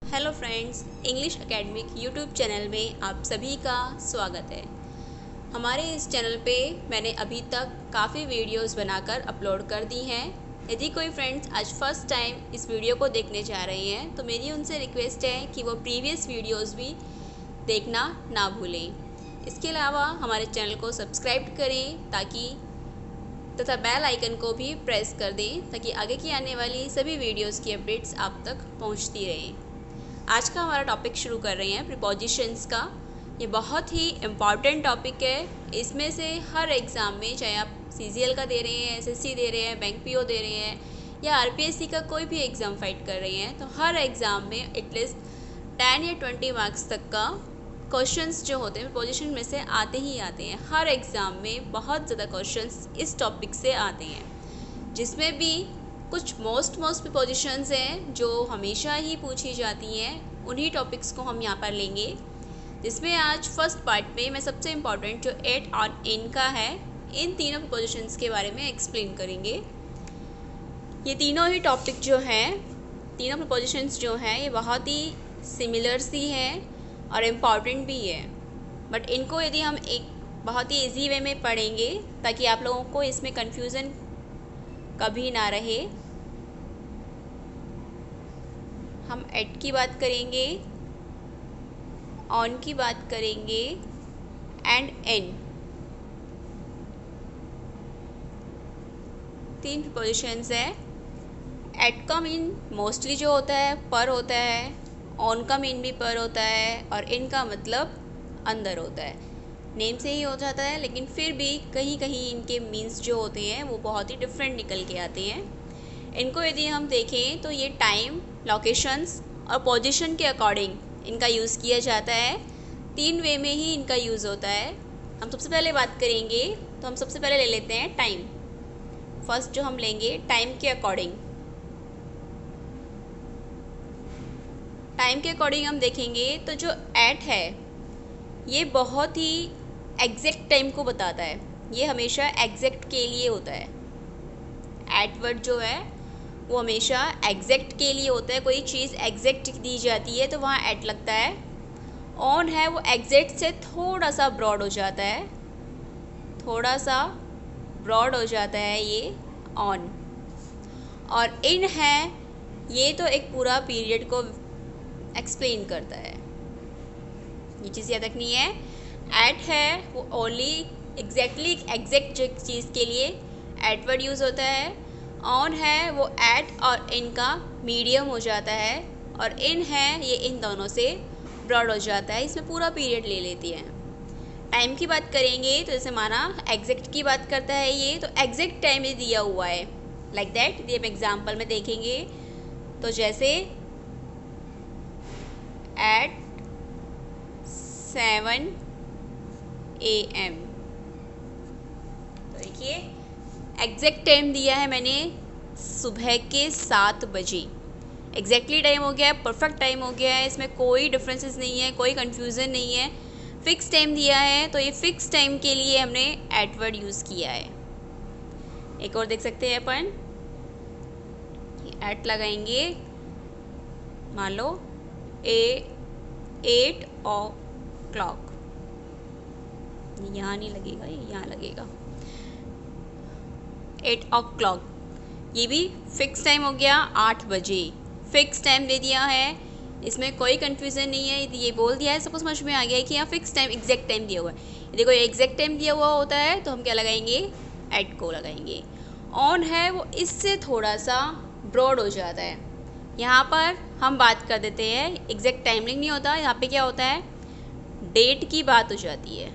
Hello friends, English academic YouTube channel में आप सभी का स्वागत है। हमारे इस चैनल पे मैंने अभी तक काफ़ी वीडियोस बनाकर अपलोड कर दी हैं। यदि कोई फ्रेंड्स आज फर्स्ट टाइम इस वीडियो को देखने जा रहे हैं तो मेरी उनसे रिक्वेस्ट है कि वो प्रीवियस वीडियोस भी देखना ना भूलें। इसके अलावा हमारे चैनल को सब्सक्राइब करें तथा बेल आइकन को भी प्रेस कर दें ताकि आगे की आने वाली सभी वीडियोस की अपडेट्स आप तक पहुंचती रहें। आज का हमारा टॉपिक शुरू कर रहे हैं प्रीपोजिशंस का। ये बहुत ही इम्पॉर्टेंट टॉपिक है। इसमें से हर एग्ज़ाम में, चाहे आप CGL का दे रहे हैं, SSC दे रहे हैं, बैंक PO दे रहे हैं या RPSC का कोई भी एग्ज़ाम फाइट कर रहे हैं, तो हर एग्ज़ाम में एटलीस्ट 10 या 20 मार्क्स तक का क्वेश्चंस जो होते हैं प्रीपोजिशन में से आते ही आते हैं। हर एग्ज़ाम में बहुत ज़्यादा क्वेश्चंस इस टॉपिक से आते हैं, जिसमें भी कुछ मोस्ट प्रीपोजिशंस हैं जो हमेशा ही पूछी जाती हैं। उन्हीं टॉपिक्स को हम यहाँ पर लेंगे, जिसमें आज फर्स्ट पार्ट में मैं सबसे इम्पॉर्टेंट जो एट और इन का है, इन तीनों प्रीपोजिशंस के बारे में एक्सप्लेन करेंगे। ये तीनों ही टॉपिक जो हैं, तीनों प्रीपोजिशंस जो हैं, ये बहुत ही सिमिलर सी हैं और इम्पॉर्टेंट भी है। बट इनको यदि हम एक बहुत ही ईजी वे में पढ़ेंगे ताकि आप लोगों को इसमें कन्फ्यूज़न कभी ना रहे। हम एट की बात करेंगे, ऑन की बात करेंगे एंड इन। तीन प्रीपोजिशंस है। एट का मीन मोस्टली जो होता है पर होता है, ऑन का मीन भी पर होता है और इन का मतलब अंदर होता है। नेम से ही हो जाता है, लेकिन फिर भी कहीं कहीं इनके मीन्स जो होते हैं वो बहुत ही डिफरेंट निकल के आते हैं। इनको यदि हम देखें तो ये टाइम, लोकेशंस और पोजीशन के अकॉर्डिंग इनका यूज़ किया जाता है। तीन वे में ही इनका यूज़ होता है। हम सबसे पहले बात करेंगे तो हम सबसे पहले ले लेते हैं टाइम। फर्स्ट जो हम लेंगे टाइम के अकॉर्डिंग, टाइम के अकॉर्डिंग हम देखेंगे तो जो एट है ये बहुत ही एग्जैक्ट टाइम को बताता है। ये हमेशा एग्जैक्ट के लिए होता है। एट वर्ड जो है वो हमेशा एग्जैक्ट के लिए होता है। कोई चीज़ एग्जैक्ट दी जाती है तो वहाँ एट लगता है। ऑन है वो एग्जैक्ट से थोड़ा सा ब्रॉड हो जाता है, थोड़ा सा ब्रॉड हो जाता है ये ऑन। और इन है ये तो एक पूरा पीरियड को एक्सप्लेन करता है। ये चीज़ याद रखनी है। एट है वो ओनली एग्जैक्ट चीज़ के लिए एट वर्ड यूज़ होता है। ऑन है वो एट और इन का मीडियम हो जाता है, और इन है ये इन दोनों से ब्रॉड हो जाता है। इसमें पूरा पीरियड ले लेती है। टाइम की बात करेंगे तो जैसे माना एग्जैक्ट की बात करता है ये, तो एग्जैक्ट टाइम ये दिया हुआ है लाइक दैट। यदि हम एग्जाम्पल में देखेंगे तो जैसे एट 7 AM, तो देखिए एग्जैक्ट टाइम दिया है मैंने सुबह के 7 बजे। एग्जैक्टली टाइम हो गया है, परफेक्ट टाइम हो गया है, इसमें कोई डिफरेंसेस नहीं है, कोई कंफ्यूजन नहीं है। फिक्स टाइम दिया है तो ये फिक्स टाइम के लिए हमने एट वर्ड यूज़ किया है। एक और देख सकते हैं अपन, एट लगाएंगे, मान लो 8 o'clock, यहाँ नहीं लगेगा, ये यहाँ लगेगा 8 o'clock। ये भी फिक्स टाइम हो गया, 8 बजे फिक्स टाइम दे दिया है। इसमें कोई कन्फ्यूज़न नहीं है। ये बोल दिया है, सबको समझ में आ गया है कि यहाँ फिक्स टाइम एग्जैक्ट टाइम दिया हुआ है। यदि कोई एग्जैक्ट टाइम दिया हुआ होता है तो हम क्या लगाएंगे, एट को लगाएंगे। ऑन है वो इससे थोड़ा सा ब्रॉड हो जाता है। यहाँ पर हम बात कर देते हैं, एग्जैक्ट टाइमिंग नहीं होता, यहाँ पे क्या होता है, डेट की बात हो जाती है।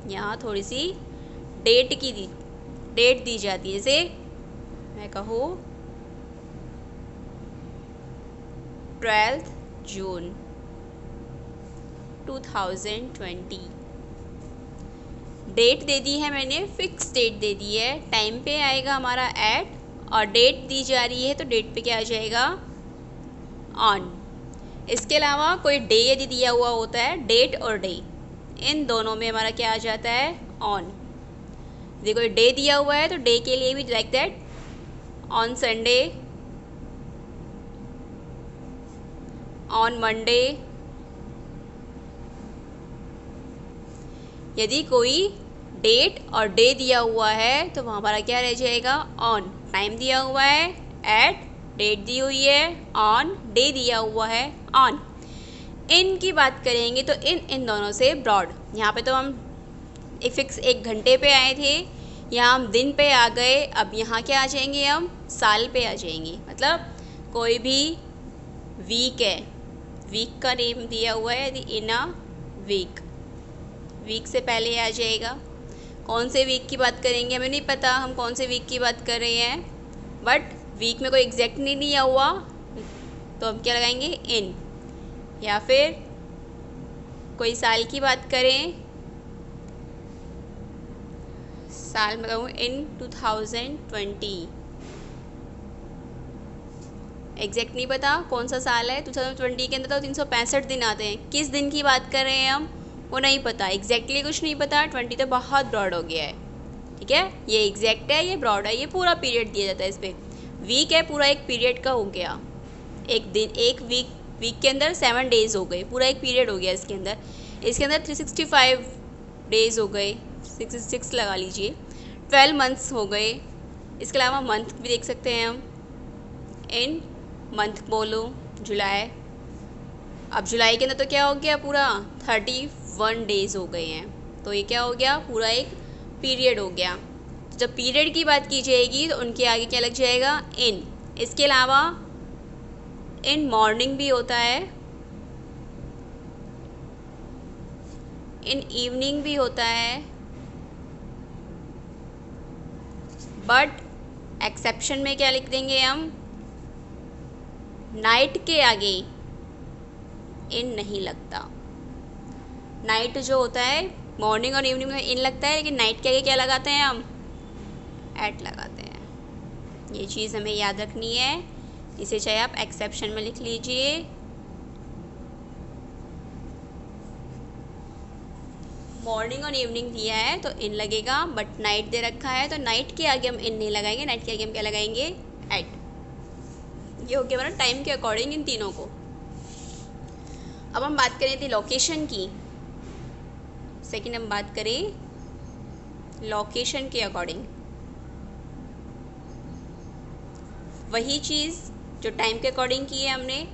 यहाँ थोड़ी सी डेट दी जाती है। जैसे मैं कहूँ 12 जून 2020, डेट दे दी है मैंने, फिक्स डेट दे दी है। टाइम पे आएगा हमारा एट, और डेट दी जा रही है तो डेट पे क्या आ जाएगा, ऑन। इसके अलावा कोई डे यदि दिया हुआ होता है, डेट और डे इन दोनों में हमारा क्या आ जाता है, ऑन। यदि कोई डे दिया हुआ है तो डे के लिए भी like that, on Sunday, on Monday. यदि कोई डेट और डे दिया हुआ है तो वहाँ हमारा क्या रह जाएगा, ऑन। टाइम दिया हुआ है एट, डेट दी हुई है ऑन, डे दिया हुआ है ऑन। इन की बात करेंगे तो इन दोनों से ब्रॉड। यहाँ पे तो हम एक फिक्स 1 घंटे पे आए थे, यहाँ हम दिन पे आ गए। अब यहाँ क्या आ जाएंगे, हम साल पे आ जाएंगे। मतलब कोई भी वीक है, वीक का नेम दिया हुआ है यदि इन अ वीक, वीक से पहले आ जाएगा। कौन से वीक की बात करेंगे हमें नहीं पता हम कौन से वीक की बात कर रहे हैं, बट वीक में कोई एग्जैक्ट नहीं दिया हुआ तो हम क्या लगाएंगे, इन। या फिर कोई साल की बात करें, साल में कहूँ इन 2020। एग्जैक्ट नहीं पता कौन सा साल है, 2020 के अंदर तो 365 दिन आते हैं। किस दिन की बात कर रहे हैं हम वो नहीं पता, एग्जैक्टली कुछ नहीं पता। 20 तो बहुत ब्रॉड हो गया है, ठीक है। ये एग्जैक्ट है, ये ब्रॉड है, ये पूरा पीरियड दिया जाता है इस पर। वीक है, पूरा एक पीरियड का हो गया। एक दिन, एक वीक के अंदर 7 डेज़ हो गए, पूरा एक पीरियड हो गया इसके अंदर। इसके अंदर 365 डेज़ हो गए, 66 लगा लीजिए। 12 मंथ्स हो गए। इसके अलावा मंथ भी देख सकते हैं हम। इन मंथ बोलो जुलाई। अब जुलाई के अंदर तो क्या हो गया, पूरा 31 डेज़ हो गए हैं। तो ये क्या हो गया, पूरा एक पीरियड हो गया। तो जब पीरियड की बात की जाएगी तो उनके आगे क्या लग जाएगा, इन। इसके अलावा इन मॉर्निंग भी होता है, इन इवनिंग भी होता है, बट एक्सेप्शन में क्या लिख देंगे हम, नाइट के आगे इन नहीं लगता। नाइट जो होता है, मॉर्निंग और इवनिंग में इन लगता है, लेकिन नाइट के आगे क्या लगाते हैं हम, एट लगाते हैं। ये चीज़ हमें याद रखनी है, इसे चाहे आप एक्सेप्शन में लिख लीजिए। मॉर्निंग और इवनिंग दिया है तो इन लगेगा, बट नाइट दे रखा है तो नाइट के आगे हम इन नहीं लगाएंगे, नाइट के आगे हम क्या लगाएंगे, एट। ये हो गया हमारा टाइम के अकॉर्डिंग इन तीनों को। अब हम बात करें थी लोकेशन की। सेकंड हम बात करें लोकेशन के अकॉर्डिंग। वही चीज़ जो टाइम के अकॉर्डिंग की है हमने,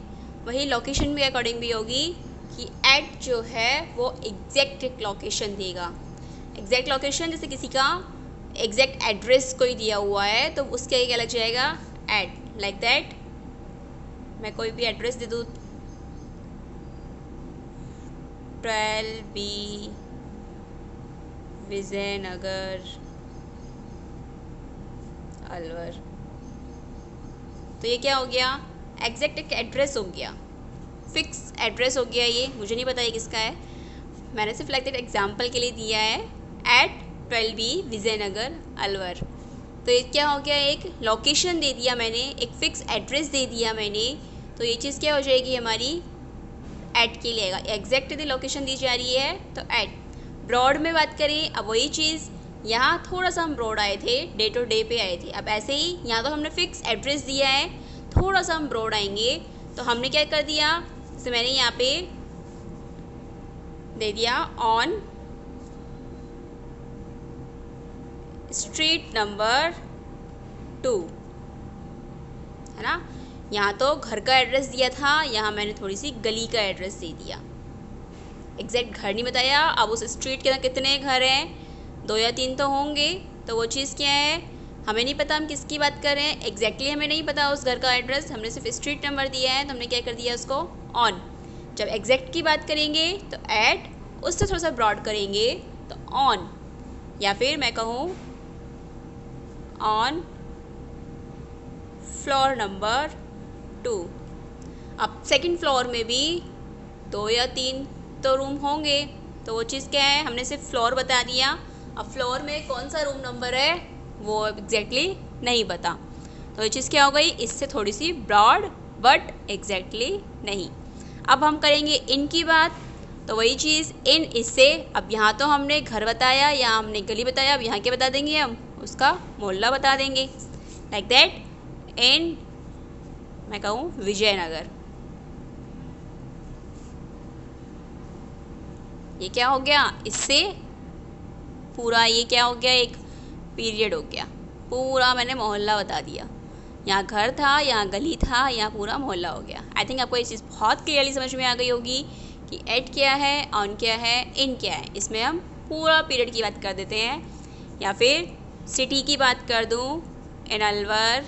वही लोकेशन के अकॉर्डिंग भी होगी कि एट जो है वो एग्जैक्ट लोकेशन देगा। एग्जैक्ट लोकेशन, जैसे किसी का एग्जैक्ट एड्रेस कोई दिया हुआ है तो उसके आगे क्या लग जाएगा, एट। लाइक दैट, मैं कोई भी एड्रेस दे दूँ, 12B विजयनगर अलवर। तो ये क्या हो गया, एग्जैक्ट एक एड्रेस हो गया, फिक्स एड्रेस हो गया। ये मुझे नहीं पता ये किसका है, मैंने सिर्फ लाइक दैट एग्जाम्पल के लिए दिया है, एट 12B विजयनगर अलवर। तो ये क्या हो गया, एक लोकेशन दे दिया मैंने, एक फ़िक्स एड्रेस दे दिया मैंने। तो ये चीज़ क्या हो जाएगी हमारी, एट के लिए आएगा। एग्जैक्ट यदि लोकेशन दी जा रही है तो एट। ब्रॉड में बात करें, अब वही चीज़, यहाँ थोड़ा सा हम ब्रॉड आए थे, डे टू डे पे आए थे। अब ऐसे ही यहाँ तो हमने फ़िक्स एड्रेस दिया है, थोड़ा सा हम ब्रॉड आएंगे तो हमने क्या कर दिया, जैसे मैंने यहाँ पे दे दिया ऑन स्ट्रीट नंबर 2, है ना। यहाँ तो घर का एड्रेस दिया था, यहाँ मैंने थोड़ी सी गली का एड्रेस दे दिया। एग्जैक्ट घर नहीं बताया। अब उस स्ट्रीट के अंदर कितने घर हैं, 2 या 3 तो होंगे। तो वो चीज़ क्या है, हमें नहीं पता हम किसकी बात कर रहे हैं, एग्जैक्टली हमें नहीं पता उस घर का एड्रेस, हमने सिर्फ स्ट्रीट नंबर दिया है तो हमने क्या कर दिया उसको, ऑन। जब एग्जैक्ट की बात करेंगे तो एट, उससे थोड़ा सा ब्रॉड करेंगे तो ऑन, या फिर मैं कहूँ ऑन फ्लोर नंबर 2। अब सेकंड फ्लोर में भी 2 या 3 तो रूम होंगे, तो वो चीज़ क्या है, हमने सिर्फ फ्लोर बता दिया। अब फ्लोर में कौन सा रूम नंबर है वो एग्जैक्टली नहीं पता, तो ये चीज़ क्या हो गई, इससे थोड़ी सी ब्रॉड बट एग्जैक्टली नहीं। अब हम करेंगे इन की बात, तो वही चीज़ इन, इससे अब यहाँ तो हमने घर बताया, यहाँ हमने गली बताया, अब यहाँ क्या बता देंगे हम, उसका मोहल्ला बता देंगे। लाइक दैट, इन मैं कहूँ विजयनगर, ये क्या हो गया, इससे पूरा ये क्या हो गया, एक पीरियड हो गया। पूरा मैंने मोहल्ला बता दिया, यहाँ घर था, यहाँ गली था, यहाँ पूरा मोहल्ला हो गया। आई थिंक आपको ये चीज़ बहुत क्लियरली समझ में आ गई होगी कि एट क्या है, ऑन क्या है, इन क्या है। इसमें हम पूरा पीरियड की बात कर देते हैं। या फिर सिटी की बात कर दूँ, इन अलवर,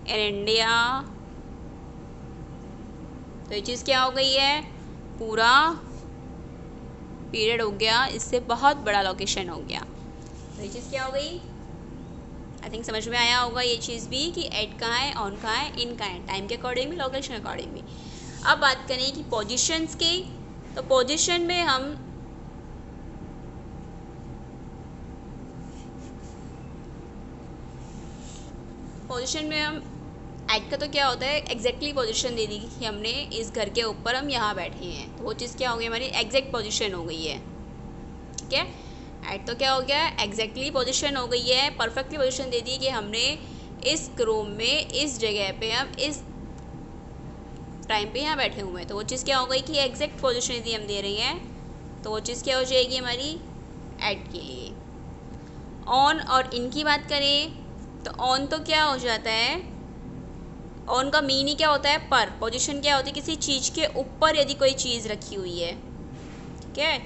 इन इंडिया, तो ये चीज़ क्या हो गई है, पूरा पीरियड हो गया, इससे बहुत बड़ा लोकेशन हो गया। तो ये चीज़ क्या हो गई, आई थिंक समझ में आया होगा ये चीज़ भी कि एट कहाँ है, ऑन कहाँ है, इन कहाँ है, टाइम के अकॉर्डिंग भी, लोकेशन अकॉर्डिंग भी। अब बात करें कि पोजीशंस की, तो पोजीशन में हम एट का तो क्या होता है, एग्जैक्टली पोजीशन दे दी कि हमने इस घर के ऊपर हम यहाँ बैठे हैं, तो वो चीज़ क्या हो गई, हमारी एग्जैक्ट पोजीशन हो गई है। ठीक है, एट तो क्या हो गया, एग्जैक्टली पोजीशन हो गई है, परफेक्टली पोजीशन दे दी कि हमने इस रूम में, इस जगह पे हम इस टाइम पे यहाँ बैठे हुए हैं, तो वो चीज़ क्या हो गई कि एग्जैक्ट पोजीशन यदि हम दे रही हैं तो वो चीज़ क्या हो जाएगी हमारी एट के लिए। ऑन और इन की बात करें तो ऑन तो क्या हो जाता है, ऑन का मीनिंग क्या होता है, पर। पोजीशन क्या होती है, किसी चीज़ के ऊपर यदि कोई चीज़ रखी हुई है, ठीक है,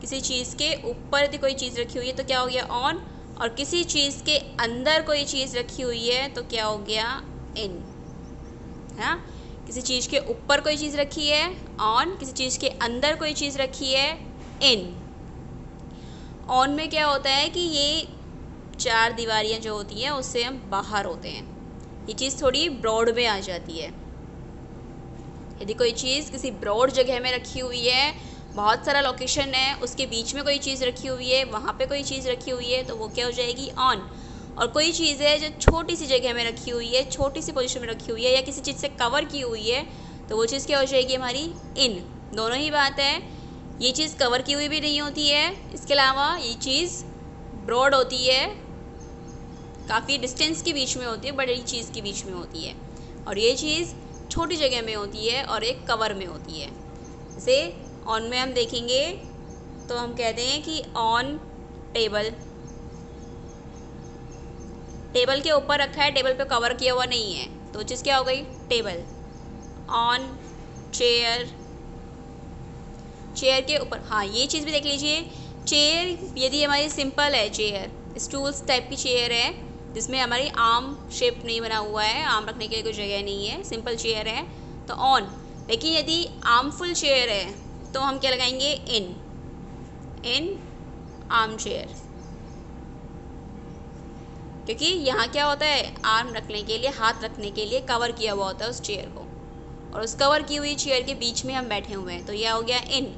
किसी चीज़ के ऊपर यदि कोई चीज़ रखी हुई है तो क्या हो गया ऑन, और किसी चीज़ के अंदर कोई चीज़ रखी हुई है तो क्या हो गया इन। हाँ, किसी चीज़ के ऊपर कोई चीज़ रखी है ऑन, किसी चीज़ के अंदर कोई चीज़ रखी है इन। ऑन में क्या होता है कि ये चार दीवारियाँ जो होती हैं उससे हम बाहर होते हैं, ये चीज़ थोड़ी ब्रॉड में आ जाती है। यदि कोई चीज़ किसी ब्रॉड जगह में रखी हुई है, बहुत सारा लोकेशन है, उसके बीच में कोई चीज़ रखी हुई है, वहाँ पे कोई चीज़ रखी हुई है, तो वो क्या हो जाएगी ऑन। और कोई चीज़ है जो छोटी सी जगह में रखी हुई है, छोटी सी पोजीशन में रखी हुई है, या किसी चीज़ से कवर की हुई है, तो वो चीज़ क्या हो जाएगी हमारी इन। दोनों ही बात है, ये चीज़ कवर की हुई भी नहीं होती है, इसके अलावा ये चीज़ ब्रॉड होती है, काफ़ी डिस्टेंस के बीच में होती है, बड़ी चीज़ के बीच में होती है, और ये चीज़ छोटी जगह में होती है और एक कवर में होती है। जैसे ऑन में हम देखेंगे तो हम कहते हैं कि ऑन टेबल, टेबल के ऊपर रखा है, टेबल पे कवर किया हुआ नहीं है, तो चीज़ क्या हो गई टेबल। ऑन चेयर, चेयर के ऊपर, हाँ ये चीज़ भी देख लीजिए, चेयर यदि हमारी सिंपल है, चेयर स्टूल्स टाइप की चेयर है जिसमें हमारी आर्म शेप नहीं बना हुआ है, आर्म रखने के लिए कोई जगह नहीं है, सिंपल चेयर है तो ऑन। लेकिन यदि आर्मफुल चेयर है तो हम क्या लगाएंगे इन, इन आर्म चेयर, क्योंकि यहाँ क्या होता है, आर्म रखने के लिए, हाथ रखने के लिए कवर किया हुआ होता है उस चेयर को, और उस कवर की हुई चेयर के बीच में हम बैठे हुए हैं, तो यह हो गया इन।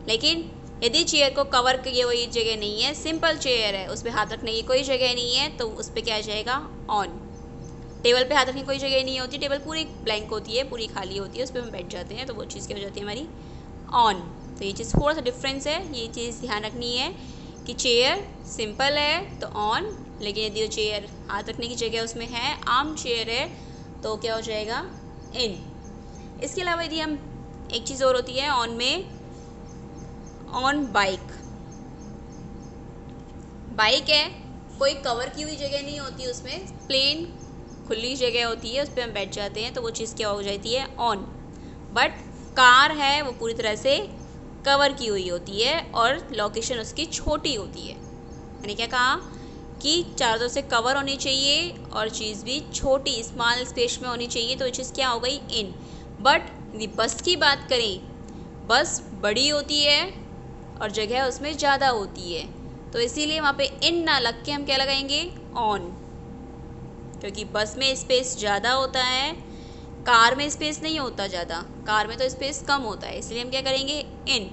लेकिन यदि चेयर को कवर की हुई जगह नहीं है, सिंपल चेयर है, उस पर हाथ रखने की कोई जगह नहीं है, तो उस पर क्या आ जाएगा ऑन। टेबल पे हाथ रखने की कोई जगह नहीं होती, टेबल पूरी ब्लैंक होती है, पूरी खाली होती है, उस पर हम बैठ जाते हैं, तो वो चीज़ क्या हो जाती है हमारी ऑन। तो ये चीज़ थोड़ा सा डिफरेंस है, ये चीज़ ध्यान रखनी है कि चेयर सिंपल है तो ऑन, लेकिन यदि वो चेयर हाथ रखने की जगह उसमें है, आर्म चेयर है, तो क्या हो जाएगा इन। इसके अलावा यदि हम, एक चीज़ और होती है ऑन में, ऑन बाइक, बाइक है, कोई कवर की हुई जगह नहीं होती, उसमें प्लेन खुली जगह होती है, उस पर हम बैठ जाते हैं, तो वो चीज़ क्या हो जाती है ऑन। बट कार है वो पूरी तरह से कवर की हुई होती है और लोकेशन उसकी छोटी होती है। मैंने क्या कहा कि चारों तरफ से कवर होनी चाहिए और चीज़ भी छोटी स्मॉल स्पेस में होनी चाहिए, तो वो चीज़ क्या हो गई इन। बट यदि बस की बात करें, बस बड़ी होती है और जगह उसमें ज़्यादा होती है, तो इसीलिए वहाँ पे इन ना लग के हम क्या लगाएंगे ऑन, क्योंकि बस में स्पेस ज़्यादा होता है, कार में स्पेस नहीं होता ज़्यादा, कार में तो स्पेस कम होता है, इसलिए हम क्या करेंगे इन।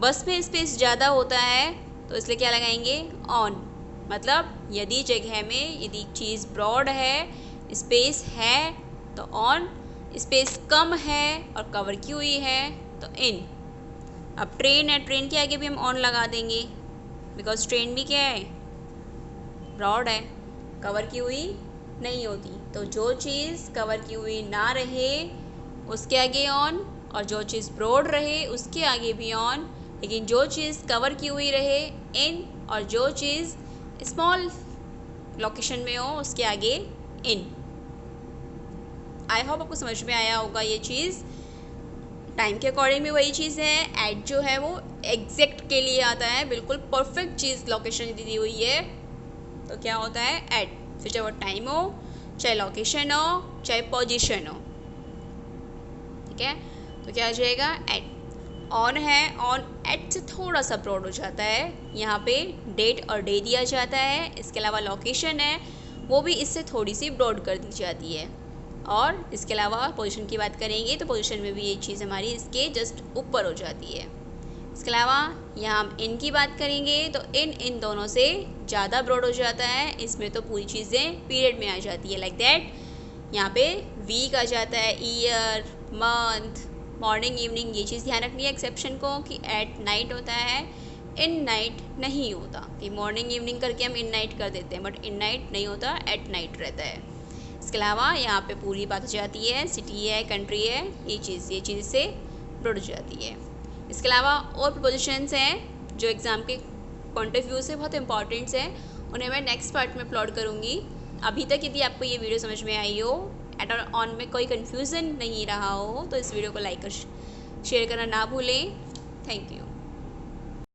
बस में स्पेस ज़्यादा होता है तो इसलिए क्या लगाएंगे ऑन। मतलब यदि जगह में यदि चीज़ ब्रॉड है, स्पेस है तो ऑन, स्पेस कम है और कवर की हुई है तो इन। अब ट्रेन है, ट्रेन के आगे भी हम ऑन लगा देंगे, बिकॉज ट्रेन भी क्या है ब्रॉड है, कवर की हुई नहीं होती, तो जो चीज़ कवर की हुई ना रहे उसके आगे ऑन, और जो चीज़ ब्रॉड रहे उसके आगे बियॉन्ड, लेकिन जो चीज़ कवर की हुई रहे इन, और जो चीज़ स्मॉल लोकेशन में हो उसके आगे इन। आई होप आपको समझ में आया होगा ये चीज़। टाइम के अकॉर्डिंग भी वही चीज़ है। एट जो है वो एग्जैक्ट के लिए आता है, बिल्कुल परफेक्ट चीज़ लोकेशन दी हुई है तो क्या होता है एट। फिर चाहे वो टाइम हो, चाहे लोकेशन हो, चाहे पोजीशन हो, ठीक है, तो क्या आ जाएगा एट। ऑन है, ऑन एट से थोड़ा सा ब्रॉड हो जाता है, यहाँ पे डेट और डे दिया जाता है। इसके अलावा लोकेशन है वो भी इससे थोड़ी सी ब्रॉड कर दी जाती है। और इसके अलावा पोजीशन की बात करेंगे तो पोजीशन में भी ये चीज़ हमारी इसके जस्ट ऊपर हो जाती है। इसके अलावा यहाँ हम इन की बात करेंगे तो इन दोनों से ज़्यादा ब्रॉड हो जाता है। इसमें तो पूरी चीज़ें पीरियड में आ जाती है, लाइक दैट। यहाँ पे वीक आ जाता है, ईयर, मंथ, मॉर्निंग, इवनिंग, ये चीज़ ध्यान रखनी है एक्सेप्शन को कि एट नाइट होता है, इन नाइट नहीं होता। कि मॉर्निंग इवनिंग करके हम इन नाइट कर देते हैं, बट इन नाइट नहीं होता, एट नाइट रहता है। इसके अलावा यहाँ पे पूरी बात हो जाती है, सिटी है, कंट्री है, ये चीज़ से जुड़ जाती है। इसके अलावा और प्रपोजिशंस हैं जो एग्ज़ाम के पॉइंट ऑफ व्यू से बहुत इंपॉर्टेंट्स हैं, उन्हें मैं नेक्स्ट पार्ट में अपलोड करूँगी। अभी तक यदि आपको ये वीडियो समझ में आई हो, एट और ऑन में कोई कन्फ्यूज़न नहीं रहा हो, तो इस वीडियो को लाइक और शेयर करना ना भूलें। Thank you.